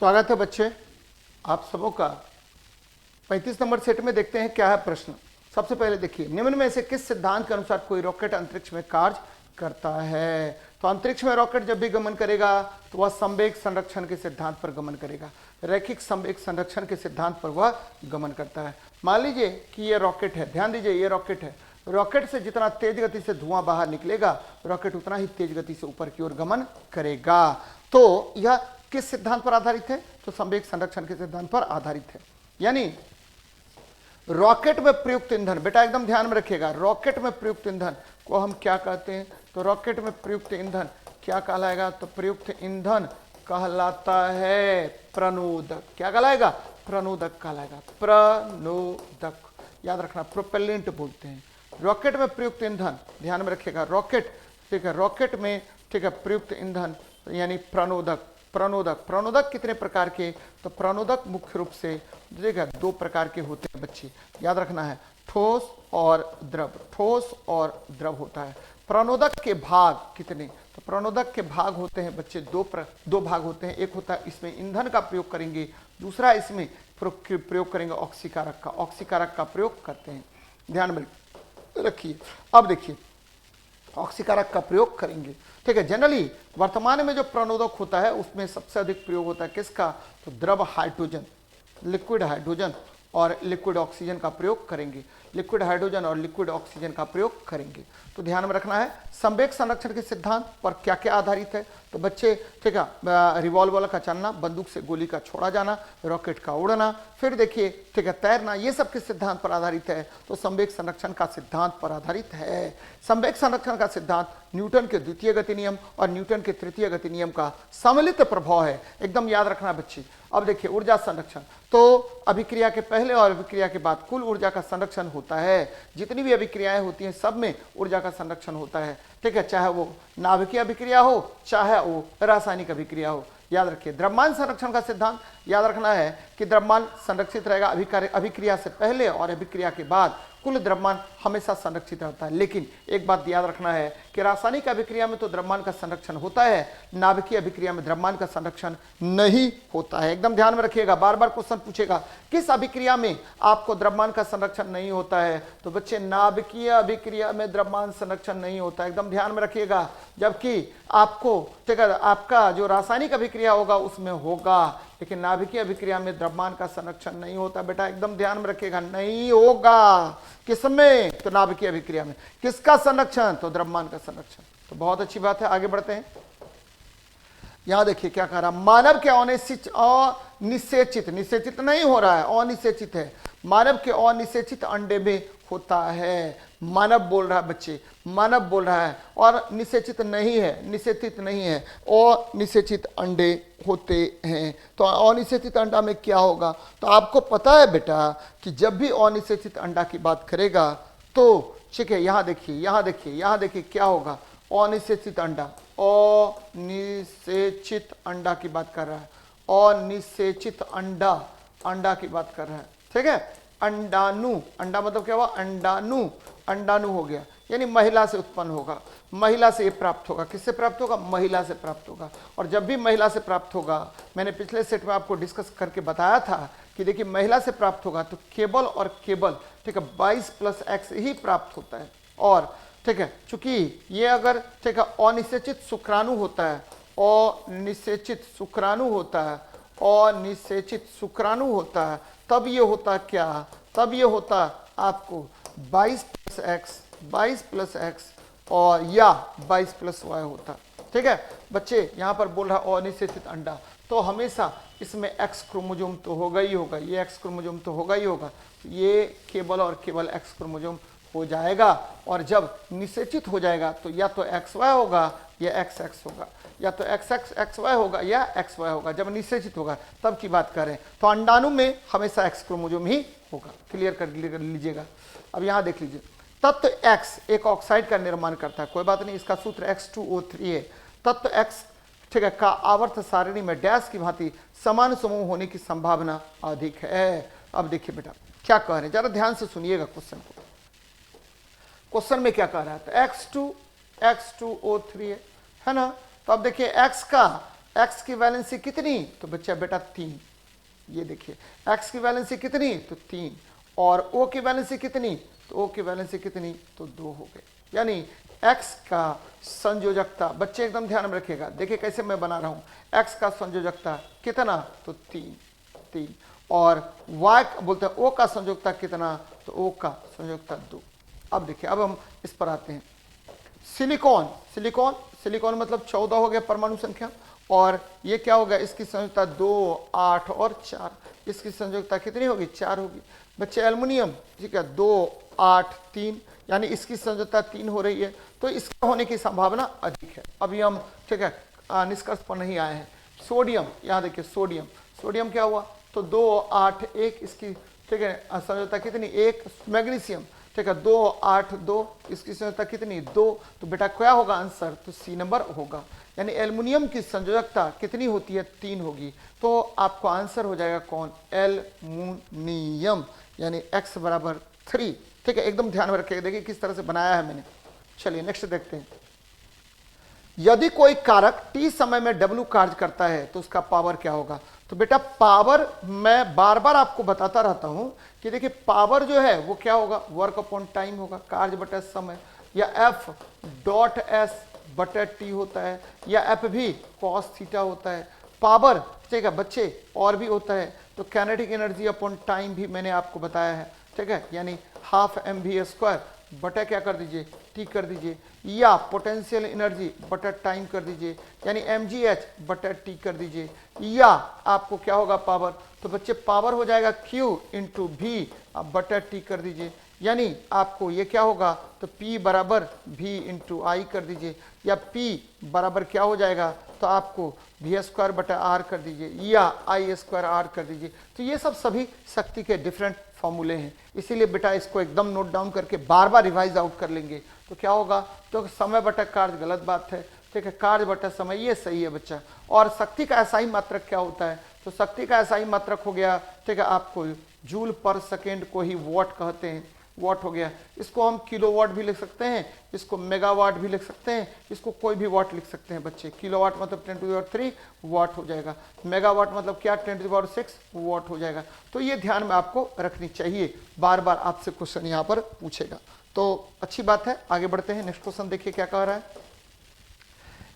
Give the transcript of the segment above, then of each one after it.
स्वागत है बच्चे आप सबों का। 35 नंबर सेट में देखते हैं क्या है प्रश्न। सबसे पहले देखिए, निम्न में से किस सिद्धांत के अनुसार कोई रॉकेट अंतरिक्ष में कार्य करता है। तो अंतरिक्ष में रॉकेट जब भी गमन करेगा तो वह संवेग संरक्षण के सिद्धांत पर गमन करेगा। रैखिक संवेग संरक्षण के सिद्धांत पर वह गमन करता है। मान लीजिए कि यह रॉकेट है, ध्यान दीजिए ये रॉकेट है। रॉकेट से जितना तेज गति से धुआं बाहर निकलेगा, रॉकेट उतना ही तेज गति से ऊपर की ओर गमन करेगा। तो यह किस सिद्धांत पर आधारित है? तो संवेग संरक्षण के सिद्धांत पर आधारित है। यानी रॉकेट में प्रयुक्त ईंधन, बेटा एकदम ध्यान में रखिएगा, रॉकेट में प्रयुक्त ईंधन को हम क्या कहते हैं? तो रॉकेट में प्रयुक्त ईंधन क्या कहलाएगा? तो प्रयुक्त ईंधन कहलाता है प्रणोदक। क्या कहलाएगा? प्रणोदक कहलाएगा। प्रणोदक याद रखना, प्रोपेलेंट बोलते हैं। रॉकेट में प्रयुक्त ईंधन ध्यान में रखिएगा, रॉकेट, ठीक है, रॉकेट में, ठीक है, प्रयुक्त ईंधन यानी प्रणोदक। प्रणोदक, प्रणोदक कितने प्रकार के? तो प्रणोदक मुख्य रूप से देखिए दो प्रकार के होते हैं बच्चे, याद रखना है, ठोस और द्रव। ठोस और द्रव होता है। प्रणोदक के भाग कितने? तो प्रणोदक के भाग होते हैं बच्चे दो भाग होते हैं। एक होता है इसमें ईंधन का प्रयोग करेंगे, दूसरा इसमें प्रयोग करेंगे ऑक्सीकारक का। ऑक्सीकारक का प्रयोग करते हैं, ध्यान में रखिए। अब देखिए ऑक्सीकारक का प्रयोग करेंगे, ठीक है। जनरली वर्तमान में जो प्रणोदक होता है उसमें सबसे अधिक प्रयोग होता है किसका? तो द्रव हाइड्रोजन, लिक्विड हाइड्रोजन और लिक्विड ऑक्सीजन का प्रयोग करेंगे। लिक्विड हाइड्रोजन और लिक्विड ऑक्सीजन का प्रयोग करेंगे। तो ध्यान में रखना है संवेग संरक्षण के सिद्धांत पर क्या क्या आधारित है। तो बच्चे, ठीक है, रिवॉल्वर का चलना, बंदूक से गोली का छोड़ा जाना, रॉकेट का उड़ना, फिर देखिए, ठीक है, तैरना, ये सब किस सिद्धांत पर आधारित है? तो संवेग संरक्षण का सिद्धांत पर आधारित है। संवेग संरक्षण का सिद्धांत न्यूटन के द्वितीय गति नियम और न्यूटन के तृतीय गति नियम का सम्मिलित प्रभाव है, एकदम याद रखना बच्चे। अब देखिए ऊर्जा संरक्षण, तो अभिक्रिया के पहले और अभिक्रिया के बाद कुल ऊर्जा का संरक्षण होता है। जितनी भी अभिक्रियाएं होती हैं सब में ऊर्जा का संरक्षण होता है, ठीक है, चाहे वो नाभिकीय अभिक्रिया हो चाहे वो रासायनिक अभिक्रिया हो। याद रखिए द्रव्यमान संरक्षण का सिद्धांत याद रखना है कि द्रव्यमान संरक्षित रहेगा अभिक्रिया से पहले और अभिक्रिया के बाद कुल द्रव्यमान हमेशा संरक्षित रहता है। लेकिन एक बात याद रखना है कि रासायनिक अभिक्रिया में तो द्रव्यमान का संरक्षण होता है, नाभिकीय अभिक्रिया में द्रव्यमान का संरक्षण नहीं होता है। एकदम ध्यान में रखिएगा, बार बार क्वेश्चन पूछेगा किस अभिक्रिया में आपको द्रव्यमान का संरक्षण नहीं होता है। तो बच्चे नाभिकीय अभिक्रिया में द्रव्यमान संरक्षण नहीं होता है, एकदम ध्यान में रखिएगा। जबकि आपको, ठीक है, आपका जो रासायनिक अभिक्रिया होगा उसमें होगा, लेकिन नाभिकीय अभिक्रिया में द्रव्यमान का संरक्षण नहीं होता। बेटा एकदम ध्यान में रखिएगा, नहीं होगा। किसमें? तो नाभिकीय अभिक्रिया में। किसका संरक्षण? तो द्रव्यमान का संरक्षण। तो बहुत अच्छी बात है, आगे बढ़ते हैं। यहां देखिए क्या कह रहा, मानव के अनिषेचित, निषेचित नहीं हो रहा है, अनिषेचित है। मानव के अनिषेचित अंडे में होता है। मानव बोल रहा है बच्चे, मानव बोल रहा है, और निषेचित नहीं है, निषेचित नहीं है, अनिषेचित अंडे होते हैं। तो अनिषेचित अंडा में क्या होगा? तो आपको पता है बेटा कि जब भी अनिषेचित अंडा की बात करेगा तो, ठीक है, यहां देखिए, यहां देखिए, यहां देखिए क्या होगा। अनिषेचित अंडा, अनिषेचित अंडा की बात कर रहा है, अनिषेचित अंडा, अंडा की बात कर रहा है, ठीक है। अंडाणु, अंडा मतलब क्या हुआ? अंडाणु, अंडाणु हो गया, यानी महिला से उत्पन्न होगा, महिला से ये प्राप्त होगा। किससे प्राप्त होगा? महिला से प्राप्त होगा। और जब भी महिला से प्राप्त होगा, मैंने पिछले सेट में आपको डिस्कस करके बताया था कि देखिए महिला से प्राप्त होगा तो केवल और केवल, ठीक है, 22+X ही प्राप्त होता है। और ठीक है, चूंकि ये अगर, ठीक है, अनिषेचित शुक्राणु होता है, अनिषेचित शुक्राणु होता है, अनिषेचित शुक्राणु होता है, तब ये होता क्या? तब ये होता आपको 22+X और या 22+Y होता, ठीक है। बच्चे यहां पर बोल रहा अनिषेचित अंडा, तो हमेशा इसमें X क्रोमोसोम तो होगा ही होगा, ये X क्रोमोसोम तो होगा ही होगा, ये केवल और केवल X क्रोमोसोम हो जाएगा। और जब निषेचित हो जाएगा तो या तो XY होगा या XX होगा, या तो XY होगा या XY होगा। जब निषेचित होगा तब की बात करें तो अंडाणु में हमेशा X क्रोमोसोम ही होगा। क्लियर कर लीजिएगा। अब यहां देख लीजिए, तत्व X एक ऑक्साइड का निर्माण करता है, कोई बात नहीं, इसका सूत्र X2O3 है। तत्व X, ठीक है, का आवर्त सारणी में डैश की भांति समान समूह होने की संभावना अधिक है। अब देखिए बेटा क्या कह रहे हैं, जरा ध्यान से सुनिएगा क्वेश्चन को। क्वेश्चन में क्या कह रहा है? तो X2O3 है ना। तो अब देखिए X का x की वैलेंसी कितनी, तो बच्चा बेटा 3, ये देखिए x की वैलेंसी कितनी, तो 3, और O की वैलेंसी कितनी, तो O की वैलेंसी कितनी, तो 2 हो गए। यानी x का संयोजकता, बच्चे एकदम ध्यान में रखिएगा, देखिए कैसे मैं बना रहा हूं, x का संयोजकता कितना, तो 3, और y बोलते हैं O का संयोजकता कितना, तो O का संयोजकता 2। अब देखिए, अब हम इस पर आते हैं। सिलिकॉन, सिलिकॉन सिलिकॉन मतलब 14 हो गया परमाणु संख्या, और ये क्या होगा, इसकी संयोजकता 2, 8 और 4, इसकी संयोजकता कितनी होगी, 4 होगी। बच्चे एल्युमिनियम, ठीक है, 2, 8, 3, यानी इसकी संयोजकता 3 हो रही है, तो इसका होने की संभावना अधिक है। अभी हम, ठीक है, निष्कर्ष पर नहीं आए हैं। सोडियम, यहाँ देखिए सोडियम, सोडियम क्या हुआ, तो 2, 8, 1, इसकी, ठीक है, संयोजकता कितनी, 1। मैग्नीशियम, ठीक है, 2, 8, 2, इसकी संयोजकता कितनी, 2, तो बेटा क्या होगा आंसर, तो सी नंबर होगा। यानी एल्युमिनियम की संयोजकता कितनी होती है, 3 होगी, तो आपको आंसर हो जाएगा कौन, एल्युमिनियम, यानी x बराबर 3। ठीक है, एकदम ध्यान में रखिएगा, देखिए किस तरह से बनाया है मैंने। चलिए नेक्स्ट देखते हैं। यदि कोई कारक t समय में w कार्य करता है तो उसका पावर क्या होगा, तो बेटा पावर मैं बार बार आपको बताता रहता हूं कि देखिए पावर जो है वो क्या होगा, वर्क अपॉन टाइम होगा, कार्य बटा समय, या F डॉट एस बटा टी होता है, या एफ भी कॉस थीटा होता है। पावर, ठीक है बच्चे, और भी होता है, तो काइनेटिक एनर्जी अपॉन टाइम भी मैंने आपको बताया है, ठीक है, यानी हाफ mv² बटा क्या कर दीजिए, टी कर दीजिए, या पोटेंशियल एनर्जी बटा टाइम कर दीजिए, यानी mgh बटा टी कर दीजिए, या आपको क्या होगा पावर, तो बच्चे पावर हो जाएगा q इंटू भी बटा टी कर दीजिए, यानी आपको ये क्या होगा, तो P बराबर V इंटू आई कर दीजिए, या P बराबर क्या हो जाएगा, तो आपको v² बटा आर कर दीजिए, या I² आर कर दीजिए। तो ये सब सभी शक्ति के डिफरेंट फॉर्मूले हैं, इसीलिए बेटा इसको एकदम नोट डाउन करके बार बार रिवाइज आउट कर लेंगे, तो क्या होगा, तो समय बटा कार्य गलत बात है, ठीक है, कार्य बटा समय ये सही है बच्चा। और शक्ति का ऐसा ही मात्रक क्या होता है, तो शक्ति का ऐसा ही मात्रक हो गया, ठीक है, आपको जूल पर सेकेंड को ही वॉट कहते हैं, वॉट हो गया। इसको हम किलोवाट भी लिख सकते हैं, इसको मेगावाट भी लिख सकते हैं, इसको कोई भी वाट लिख सकते हैं बच्चे। किलोवाट मतलब 10⁻³ वाट हो जाएगा, मेगावाट मतलब क्या 10⁻6 वाट हो जाएगा। तो ये ध्यान में आपको रखनी चाहिए, बार बार आपसे क्वेश्चन यहाँ पर पूछेगा, तो अच्छी बात है। आगे बढ़ते हैं, नेक्स्ट क्वेश्चन देखिए क्या कह रहा है।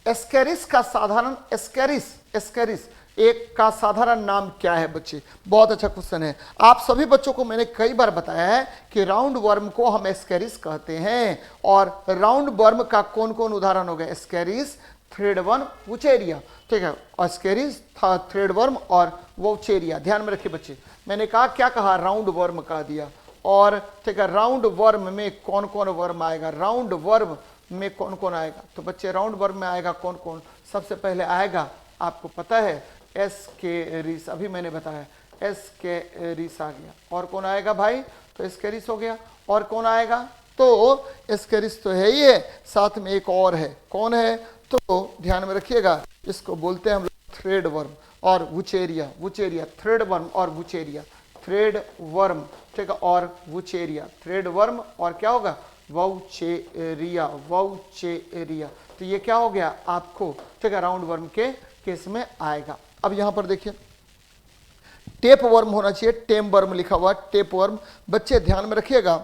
एस्केरिस का साधारण, एस्केरिस एक का साधारण नाम क्या है बच्चे, बहुत अच्छा क्वेश्चन है। आप सभी बच्चों को मैंने कई बार बताया है कि राउंड वर्म को हम एस्केरिस कहते हैं, और राउंड वर्म का कौन कौन उदाहरण हो गए, एस्केरिस, थ्रेडवर्म, वुचेरिया, ठीक है, एस्केरिस था, थ्रेडवर्म और वुचेरिया। ध्यान में रखिए बच्चे, मैंने कहा क्या कहा, राउंड वर्म कह दिया, और ठीक है राउंड वर्म में कौन कौन वर्म आएगा, राउंड वर्म में कौन कौन आएगा, तो बच्चे राउंड वर्म में आएगा कौन कौन, सबसे पहले आएगा, आपको पता है एस्केरिस, अभी मैंने बताया एस्केरिस आ गया, और कौन आएगा भाई, तो एस्केरिस हो गया, और कौन आएगा, तो एस्केरिस तो है ही है, साथ में एक और है, कौन है, तो ध्यान में रखिएगा, इसको बोलते हैं हम लोग थ्रेड वर्म और वुचेरिया, वुचेरिया, थ्रेड वर्म और वुचेरिया, थ्रेड वर्म, ठीक है, और वुचेरिया, थ्रेड वर्म और क्या होगा, वुचेरिया, वुचेरिया। तो ये क्या हो गया आपको, ठीक है, राउंड वर्म के केस में आएगा। अब यहां पर देखिए टेप वर्म होना चाहिए, टेम वर्म लिखा हुआ, टेप वर्म। बच्चे ध्यान में रखिएगा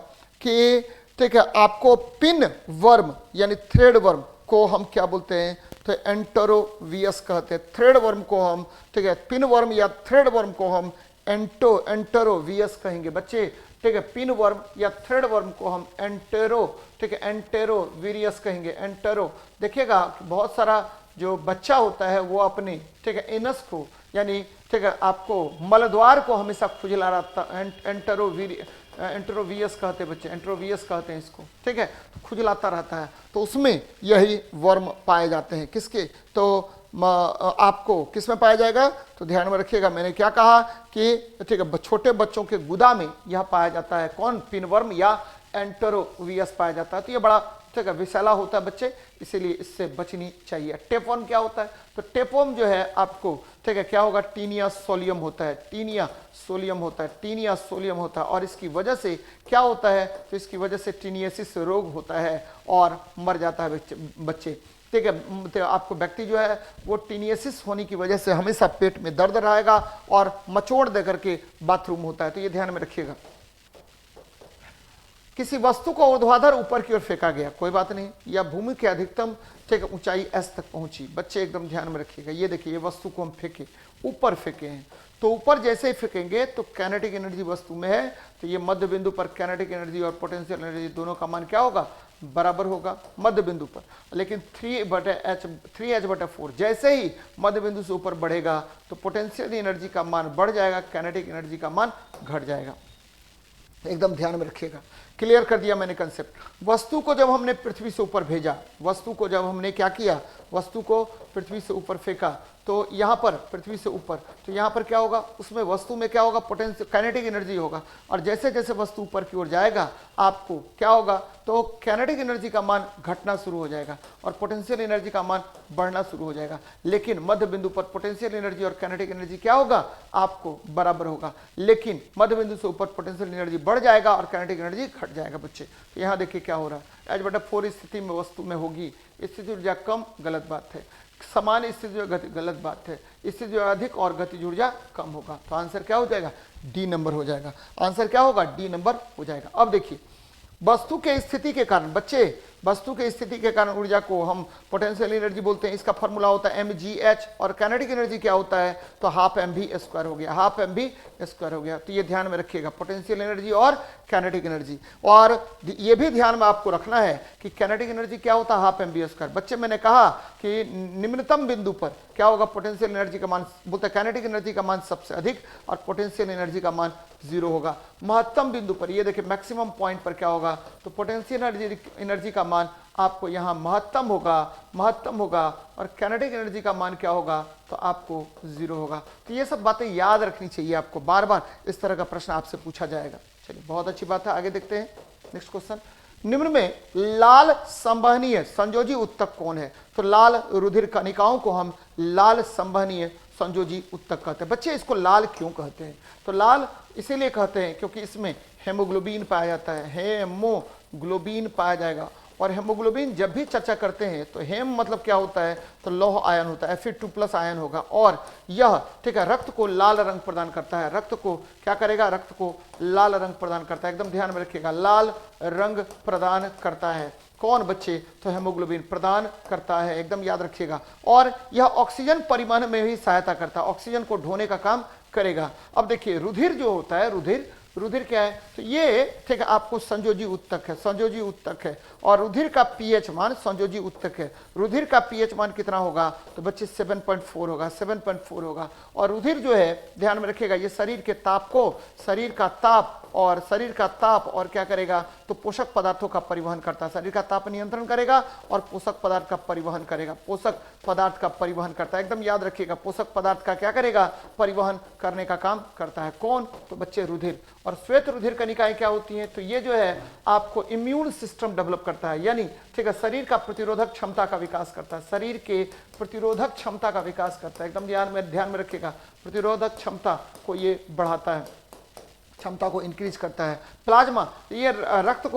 कि ठीक है आपको पिन वर्म यानी थ्रेड वर्म को हम क्या बोलते हैं, तो एंटरोवियस कहते हैं, थ्रेड वर्म को हम, ठीक है, पिन वर्म या थ्रेड वर्म को हम एंटरोवियस कहेंगे बच्चे, ठीक है, पिन वर्म या थ्रेड वर्म को हम एंटेरो, ठीक है, एंटेरोवियस कहेंगे, एंटेरो। देखिएगा बहुत सारा जो बच्चा होता है वो अपने, ठीक है, एनस को यानी, ठीक है, आपको मलद्वार को हमेशा खुजला रहता, एंटेरोवियस कहते हैं बच्चे, एंटेरोवियस कहते हैं इसको, ठीक है, खुजलाता रहता है, तो उसमें यही वर्म पाए जाते हैं। किसके, तो आपको किस में पाया जाएगा, तो ध्यान में रखिएगा, मैंने क्या कहा कि ठीक है छोटे बच्चों के गुदा में यह पाया जाता है, कौन, पिनवर्म या एंटेरोवियस पाया जाता है। तो ये बड़ा, ठीक है, विषैला होता है बच्चे, इसीलिए इससे बचनी चाहिए। टेपवर्म क्या होता है, तो टेपवर्म जो है आपको, ठीक है, क्या होगा, टीनिया सोलियम होता है, टीनिया सोलियम होता है, टीनिया सोलियम होता है, और इसकी वजह से क्या होता है, तो इसकी वजह से टीनियसिस रोग होता है और मर जाता है बच्चे। ठीक है। तो आपको व्यक्ति जो है वो टीनियसिस होने की वजह से हमेशा पेट में दर्द रहेगा और मचोड़ दे करके बाथरूम होता है, तो ये ध्यान में रखिएगा। किसी वस्तु को ऊर्ध्वाधर ऊपर की ओर फेंका गया, कोई बात नहीं, या भूमि के अधिकतम ठीक ऊंचाई एस तक पहुंची। बच्चे एकदम ध्यान में रखिएगा। ये देखिए, ये वस्तु को हम फेंके, ऊपर फेंके हैं, तो ऊपर जैसे ही फेंकेंगे तो काइनेटिक एनर्जी वस्तु में है, तो ये मध्य बिंदु पर काइनेटिक एनर्जी और पोटेंशियल एनर्जी दोनों का मान क्या होगा, बराबर होगा मध्य बिंदु पर। लेकिन 3h/4 जैसे ही मध्य बिंदु से ऊपर बढ़ेगा तो पोटेंशियल एनर्जी का मान बढ़ जाएगा, काइनेटिक एनर्जी का मान घट जाएगा। एकदम ध्यान में रखिएगा। क्लियर कर दिया मैंने कंसेप्ट। वस्तु को जब हमने पृथ्वी से ऊपर भेजा, वस्तु को जब हमने क्या किया, वस्तु को पृथ्वी से ऊपर फेंका, तो यहाँ पर पृथ्वी से ऊपर, तो यहाँ पर क्या होगा, उसमें वस्तु में क्या होगा, पोटेंशियल काइनेटिक एनर्जी होगा। और जैसे जैसे वस्तु ऊपर की ओर जाएगा आपको क्या होगा, तो काइनेटिक एनर्जी का मान घटना शुरू हो जाएगा और पोटेंशियल एनर्जी का मान बढ़ना शुरू हो जाएगा। लेकिन मध्य बिंदु पर पोटेंशियल एनर्जी और काइनेटिक एनर्जी क्या होगा, आपको बराबर होगा। लेकिन मध्य बिंदु से ऊपर पोटेंशियल एनर्जी बढ़ जाएगा और काइनेटिक एनर्जी घट जाएगा। बच्चे तो यहाँ देखिए क्या हो रहा है, h/4 स्थिति में वस्तु में होगी स्थिति ऊर्जा कम, गलत बात है। समान स्थिति जो गति, गलत बात है। स्थिति जो अधिक और गतिज ऊर्जा कम होगा, तो आंसर क्या हो जाएगा, डी नंबर हो जाएगा। आंसर क्या होगा, डी नंबर हो जाएगा। अब देखिए, वस्तु के स्थिति के कारण, बच्चे वस्तु के स्थिति के कारण ऊर्जा को हम पोटेंशियल एनर्जी बोलते हैं। इसका फॉर्मूला होता है mgh, और काइनेटिक एनर्जी क्या होता है, तो हाफ mv² हो गया, हाफ mv² हो गया। तो ये ध्यान में रखिएगा, पोटेंशियल एनर्जी और काइनेटिक एनर्जी। और ये भी ध्यान में आपको रखना है कि काइनेटिक एनर्जी क्या होता है, हाफ mv²। बच्चे मैंने कहा कि निम्नतम बिंदु पर क्या होगा, पोटेंशियल एनर्जी का मान बोलते हैं, काइनेटिक एनर्जी का मान सबसे अधिक और पोटेंशियल एनर्जी का मान 0 होगा। महत्तम बिंदु पर, ये देखिए मैक्सिमम पॉइंट पर क्या होगा, तो पोटेंशियल एनर्जी का मान आपको यहाँ महत्तम होगा और काइनेटिक एनर्जी का मान क्या होगा, तो आपको 0 होगा। तो ये सब बातें याद रखनी चाहिए आपको, बार बार इस तरह का प्रश्न आपसे पूछा जाएगा। चलिए बहुत अच्छी बात है, आगे देखते हैं नेक्स्ट क्वेश्चन। निम्न में लाल संवहनीय संयोजी उत्तक कौन है, तो लाल रुधिर कणिकाओं को हम लाल संवहनीय संयोजी उत्तक कहते हैं। बच्चे इसको लाल क्यों कहते हैं, तो लाल इसीलिए कहते हैं क्योंकि इसमें हेमोग्लोबिन पाया जाता है, हेमोग्लोबिन पाया जाएगा। और हेमोग्लोबिन जब भी चर्चा करते हैं तो हेम मतलब क्या होता है, तो लौह आयन होता है, Fe2+ आयन होगा। और यह ठीक है रक्त को लाल रंग प्रदान करता है, रक्त को क्या करेगा, रक्त को लाल रंग प्रदान करता है। एकदम ध्यान में रखिएगा, लाल रंग प्रदान करता है कौन बच्चे, तो हेमोग्लोबिन प्रदान करता है, एकदम याद रखिएगा। और यह ऑक्सीजन परिवहन में भी सहायता करता है, ऑक्सीजन को ढोने का काम करेगा। अब देखिए रुधिर जो होता है, रुधिर क्या है, तो ये ठीक है आपको संयोजी उत्तक है, संयोजी उत्तक है। और रुधिर का पीएच मान संयोजी उत्तक है, रुधिर का पीएच मान कितना होगा, तो बच्चे 7.4 होगा, 7.4 होगा। और रुधिर जो है ध्यान में रखिएगा, ये शरीर के ताप को, शरीर का ताप और क्या करेगा, तो पोषक पदार्थों का परिवहन करता है, शरीर का ताप नियंत्रण करेगा और पोषक पदार्थ का परिवहन करेगा, पोषक पदार्थ का परिवहन करता है। एकदम याद रखिएगा, पोषक पदार्थ का क्या करेगा, परिवहन करने का काम करता है कौन, तो बच्चे रुधिर। और श्वेत रुधिर कणिकाएं क्या होती हैं, तो ये जो है आपको इम्यून सिस्टम डेवलप करता है, यानी ठीक है शरीर का प्रतिरोधक क्षमता का विकास करता है, शरीर के प्रतिरोधक क्षमता का विकास करता है। एकदम ध्यान में रखिएगा, प्रतिरोधक क्षमता को ये बढ़ाता है, क्षमता को इंक्रीज करता है। प्लाज्मा ये रक्त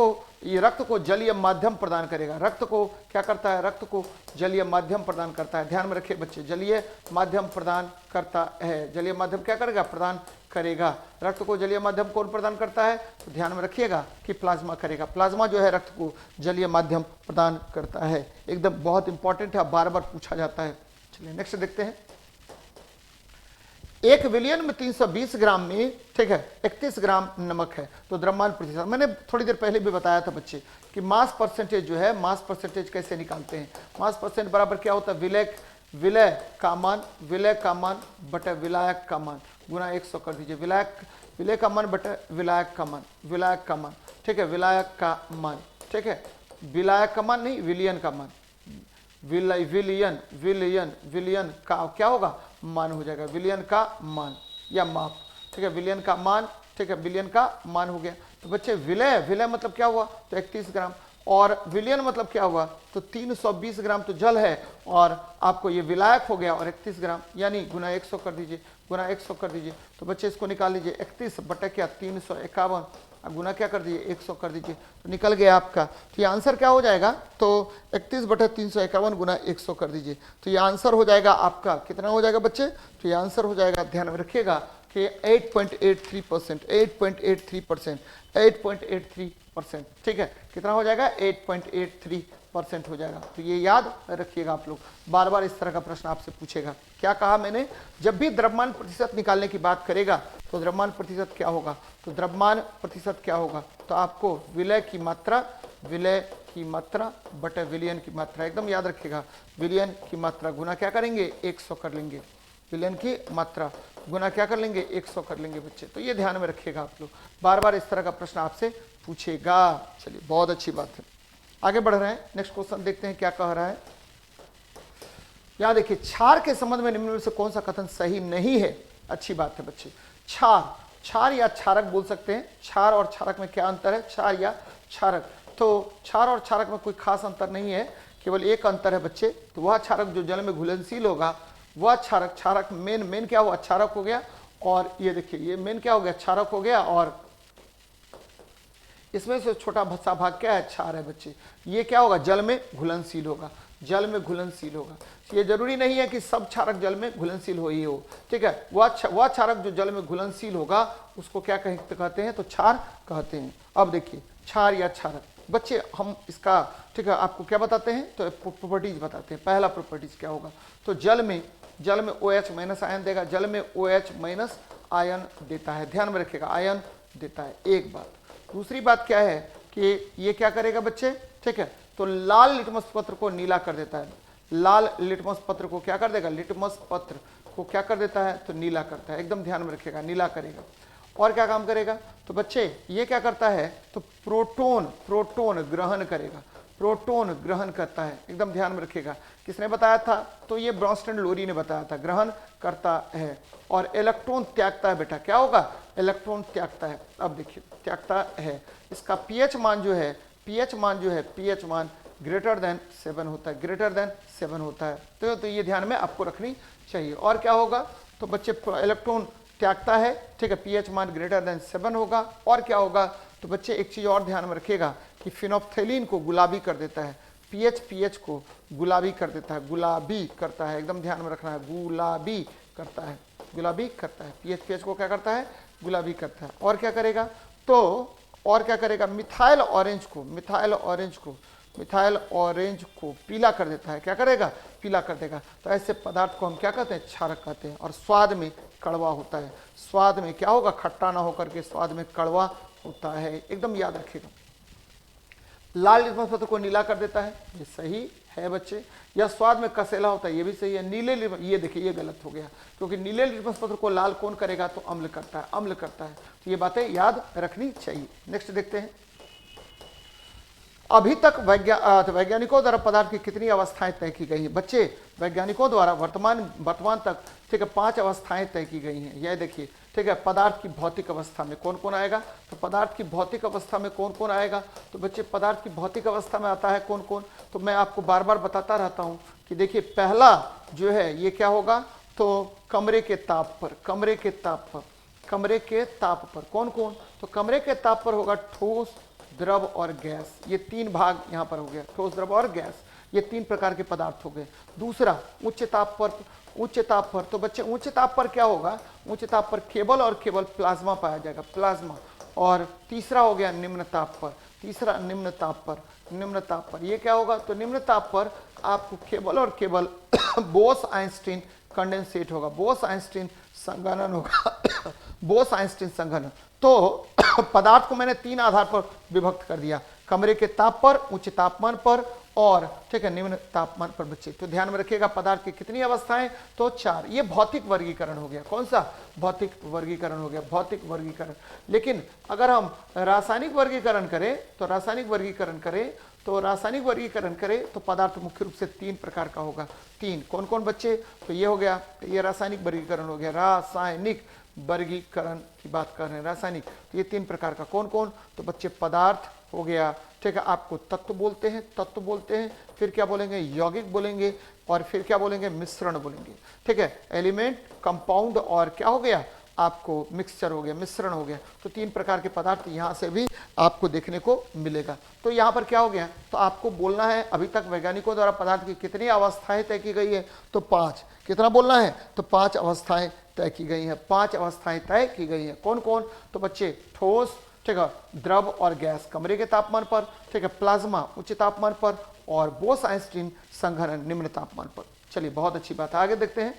को जलीय माध्यम प्रदान करेगा, रक्त को क्या करता है, रक्त को जलीय माध्यम प्रदान करता है। ध्यान में रखिए बच्चे, जलीय माध्यम प्रदान करता है, जलीय माध्यम क्या करेगा, प्रदान करेगा। रक्त को जलीय माध्यम कौन प्रदान करता है, तो ध्यान में रखिएगा कि प्लाज्मा करेगा, प्लाज्मा जो है रक्त को जलीय माध्यम प्रदान करता है। एकदम बहुत इंपॉर्टेंट है, बार बार पूछा जाता है। चलिए नेक्स्ट देखते हैं। 1 विलियन में 320 ग्राम में ठीक है 31 ग्राम नमक है, तो द्रव्यमान प्रतिशत, मैंने थोड़ी देर पहले भी बताया था बच्चे कि मास परसेंटेज जो है, मास परसेंटेज कैसे निकालते हैं। मास परसेंट बराबर क्या होता है, विलय का मान बटे विलायक का मान गुना 100 कर दीजिए, विलय का मान बटे विलायक का मान ठीक है, विलायक का मान ठीक है, विलायक का मान नहीं, विलियन का मान, विलियन का क्या होगा, मान हो जाएगा, विलियन का मान या माप ठीक है, विलियन का मान ठीक है, विलियन का मान हो गया। तो बच्चे विलय मतलब क्या हुआ, तो 31 ग्राम। और विलयन मतलब क्या हुआ, तो 320 ग्राम तो जल है और आपको ये विलायक हो गया, और 31 ग्राम यानी गुना 100 कर दीजिए, गुना 100 कर दीजिए। तो बच्चे इसको निकाल लीजिए, 31 बटा क्या 351, गुना क्या कर दीजिए 100 कर दीजिए, तो निकल गया आपका। तो ये आंसर क्या हो जाएगा, तो 31 बटा 351 गुना 100 कर दीजिए, तो ये आंसर हो जाएगा आपका कितना हो जाएगा बच्चे, तो ये आंसर हो जाएगा, ध्यान में रखिएगा कि 8.83%, 8.83%, 8.83%, ठीक है, कितना हो जाएगा 8.83% हो जाएगा। तो ये याद रखिएगा आप लोग, बार बार इस तरह का प्रश्न आपसे पूछेगा। क्या कहा मैंने, जब भी द्रव्यमान प्रतिशत निकालने की बात करेगा तो द्रव्यमान प्रतिशत क्या होगा, तो द्रव्यमान प्रतिशत क्या होगा, तो आपको विलय की मात्रा, विलय की मात्रा बटे विलयन की मात्रा, एकदम याद रखिएगा, विलयन की मात्रा गुना क्या करेंगे 100 कर लेंगे, विलयन की मात्रा गुना क्या कर लेंगे 100 कर लेंगे बच्चे। तो ये ध्यान में रखिएगा आप लोग, बार बार इस तरह का प्रश्न आपसे पूछेगा। चलिए बहुत अच्छी बात है, आगे बढ़ रहे हैं, नेक्स्ट क्वेश्चन देखते हैं क्या कह रहा है। यहां देखिए, क्षार के संबंध में निम्न में से कौन सा कथन सही नहीं है। अच्छी बात है बच्चे, क्षार, क्षार या क्षारक बोल सकते हैं। क्षार और क्षारक में क्या अंतर है, क्षार या क्षारक, तो क्षार और क्षारक में कोई खास अंतर नहीं है, केवल एक अंतर है बच्चे, तो वह क्षारक जो जल में घुलनशील होगा वह क्षारक, क्षारक मेन क्या हुआ क्षारक हो गया, और ये देखिए ये मेन क्या हो गया क्षारक हो गया, और इसमें से छोटा सा भाग क्या है क्षार है बच्चे, ये क्या होगा जल में घुलनशील होगा, जल में घुलनशील होगा। ये जरूरी नहीं है कि सब क्षारक जल में घुलनशील हो ही हो, ठीक है, वह क्षारक जो जल में घुलनशील होगा उसको क्या कहते हैं, तो क्षार कहते हैं। अब देखिए क्षार या क्षारक बच्चे, हम इसका ठीक है आपको क्या बताते हैं, तो प्रॉपर्टीज बताते हैं। पहला प्रॉपर्टीज क्या होगा, तो जल में OH माइनस आयन देगा, जल में OH माइनस आयन देता है, ध्यान में रखिएगा आयन देता है, एक बात। दूसरी बात क्या है कि ये क्या करेगा बच्चे, ठीक है, तो लाल लिटमस पत्र को नीला कर देता है, लाल लिटमस पत्र को क्या कर देगा, लिटमस पत्र को क्या कर देता है, तो नीला करता है, एकदम ध्यान में रखिएगा नीला करेगा। और क्या काम करेगा, तो बच्चे ये क्या करता है, तो प्रोटोन ग्रहण करेगा, प्रोटोन ग्रहण करता है, एकदम ध्यान में रखिएगा। किसने बताया था, तो ये ब्रॉन्स्टन लोरी ने बताया था, ग्रहण करता है। और इलेक्ट्रॉन त्यागता है बेटा, क्या होगा इलेक्ट्रॉन त्यागता है। अब देखिए त्यागता है, इसका पीएच मान जो है, पीएच मान ग्रेटर देन 7 होता है, ग्रेटर देन 7 होता है, तो ये ध्यान में आपको रखनी चाहिए। और क्या होगा, तो बच्चे इलेक्ट्रॉन त्यागता है, ठीक है, पीएच मान ग्रेटर देन 7 होगा। और क्या होगा, तो बच्चे एक चीज और ध्यान में रखिएगा कि फिनोप्थेलिन को गुलाबी कर देता है, पीएच को गुलाबी कर देता है, गुलाबी करता है, एकदम ध्यान में रखना है, गुलाबी करता है, गुलाबी करता है, पीएच को क्या करता है, गुलाबी करता है। और क्या करेगा, तो और क्या करेगा, मिथाइल ऑरेंज को पीला कर देता है, क्या करेगा, पीला कर देगा। तो ऐसे पदार्थ को हम क्या कहते हैं, क्षारक कहते हैं। और स्वाद में कड़वा होता है, स्वाद में क्या होगा, खट्टा ना होकर के स्वाद में कड़वा होता है, एकदम याद रखिएगा। लाल लिटमस पत्र को नीला कर देता है, ये सही है बच्चे। या स्वाद में कसेला होता है, ये भी सही है। ये देखिए ये गलत हो गया, क्योंकि नीले लिटमस पत्र को लाल कौन करेगा, तो अम्ल करता है, अम्ल करता है। तो ये बातें याद रखनी चाहिए। नेक्स्ट देखते हैं, अभी तक वैज्ञानिकों द्वारा पदार्थ की कितनी अवस्थाएं तय की गई हैं। बच्चे वैज्ञानिकों द्वारा वर्तमान तक ठीक है 5 अवस्थाएं तय की गई हैं। यह देखिए, ठीक है, पदार्थ की भौतिक अवस्था में कौन कौन आएगा, तो पदार्थ की भौतिक अवस्था में कौन कौन आएगा, तो बच्चे पदार्थ की भौतिक अवस्था में आता है कौन कौन, तो मैं आपको बार बार बताता रहता हूं कि देखिए पहला जो है ये क्या होगा, तो कमरे के ताप पर कौन कौन, तो कमरे के ताप पर होगा ठोस, द्रव और गैस। ये 3 भाग यहाँ पर हो गया, ठोस, द्रव और गैस, ये 3 प्रकार के पदार्थ हो गए। दूसरा उच्च ताप पर, तो बच्चे उच्च ताप पर क्या होगा, उच्च ताप पर केवल और केवल प्लाज्मा पाया जाएगा, प्लाज्मा। और तीसरा हो गया निम्न ताप पर, ये क्या होगा, तो निम्न ताप पर आपको केवल और केवल बोस आइंस्टीन कंडेंसेट होगा, बोस आइंस्टीन संघनन होगा बोस आइंस्टीन संघनन। तो पदार्थ को मैंने 3 आधार पर विभक्त कर दिया, कमरे के ताप पर, उच्च तापमान पर और ठीक है निम्न तापमान पर बच्चे। तो ध्यान में रखिएगा पदार्थ की कितनी अवस्थाएं, तो 4। ये भौतिक वर्गीकरण हो गया, कौन सा भौतिक वर्गीकरण हो गया, भौतिक वर्गीकरण। लेकिन अगर हम रासायनिक वर्गीकरण करें तो पदार्थ मुख्य रूप से 3 प्रकार का होगा। 3 कौन कौन बच्चे, तो ये हो गया, ये रासायनिक वर्गीकरण हो गया, रासायनिक वर्गीकरण की बात कर रहे हैं, रासायनिक। तो ये 3 प्रकार का कौन कौन, तो बच्चे पदार्थ हो गया, ठीक ठीक है, आपको तत्व बोलते हैं, तत्व बोलते हैं, फिर क्या बोलेंगे, यौगिक बोलेंगे, और फिर क्या बोलेंगे, मिश्रण बोलेंगे। ठीक है, एलिमेंट, कंपाउंड और क्या हो गया आपको, मिक्सचर हो गया, मिश्रण हो गया। तो 3 प्रकार के पदार्थ यहां से भी आपको देखने को मिलेगा। तो यहां पर क्या हो गया, तो आपको बोलना है अभी तक वैज्ञानिकों द्वारा पदार्थ की कितनी अवस्थाएं तय की गई है, तो 5। कितना बोलना है, तो 5 अवस्थाएं तय की गई हैं। 5 अवस्थाएं तय की गई हैं। कौन कौन, तो बच्चे ठोस, ठीक है, द्रव और गैस कमरे के तापमान पर, ठीक है, प्लाज्मा उच्च तापमान पर, और बोस आइंस्टीन संघनन निम्न तापमान पर। चलिए, बहुत अच्छी बात है, आगे देखते हैं।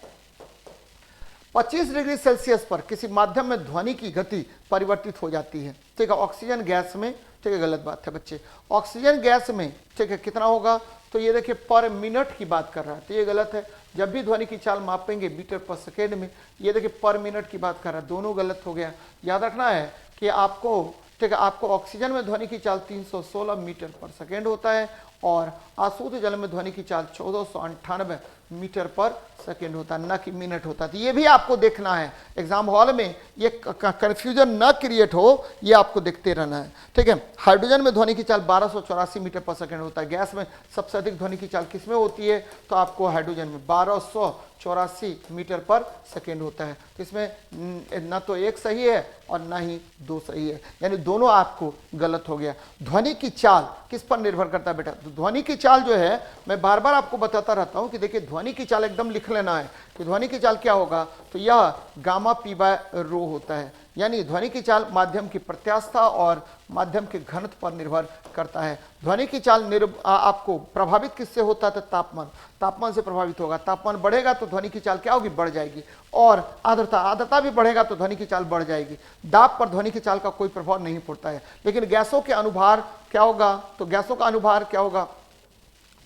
25 डिग्री सेल्सियस पर किसी माध्यम में ध्वनि की गति परिवर्तित हो जाती है। ठीक है, ऑक्सीजन गैस में, ठीक है, गलत बात है बच्चे, ऑक्सीजन गैस में, ठीक है, कितना होगा, तो ये देखिए पर मिनट की बात कर रहा है, तो ये गलत है। जब भी ध्वनि की चाल मापेंगे मीटर पर सेकेंड में, ये देखिए पर मिनट की बात कर रहा है, दोनों गलत हो गया। याद रखना है कि आपको, ठीक है, आपको ऑक्सीजन में ध्वनि की चाल 316 मीटर पर सेकेंड होता है, और आशुद्ध जल में ध्वनि की चाल 1498 मीटर पर सेकेंड होता है, न कि मिनट होता है। तो ये भी आपको देखना है एग्जाम हॉल में, ये कंफ्यूजन न क्रिएट हो, ये आपको देखते रहना है। ठीक है, हाइड्रोजन में ध्वनि की चाल 1284 मीटर पर सेकेंड होता है। गैस में सबसे अधिक ध्वनि की चाल किसमें होती है, तो आपको हाइड्रोजन में 1284 मीटर पर सेकेंड होता है। तो इसमें न तो एक सही है और न ही 2 सही है, यानी दोनों आपको गलत हो गया। ध्वनि की चाल किस पर निर्भर करता है बेटा, तो ध्वनि की चाल जो है, मैं बार बार आपको बताता रहता हूं कि देखिए ध्वनि की चाल एकदम लिख लेना है कि ध्वनि की चाल क्या होगा, तो यह गामा पी बाय रो होता है। यानी ध्वनि की चाल माध्यम की प्रत्यास्थता और माध्यम के घनत्व पर निर्भर करता है। ध्वनि की चाल आपको प्रभावित किससे होता है, तो तापमान, तापमान से प्रभावित होगा। तापमान बढ़ेगा तो ध्वनि की चाल क्या होगी, बढ़ जाएगी। और आर्द्रता, आर्द्रता भी बढ़ेगा तो ध्वनि की चाल बढ़ जाएगी। दाब पर ध्वनि की चाल का कोई प्रभाव नहीं पड़ता है। लेकिन गैसों के अनुभार क्या होगा, तो गैसों का अनुभार क्या होगा,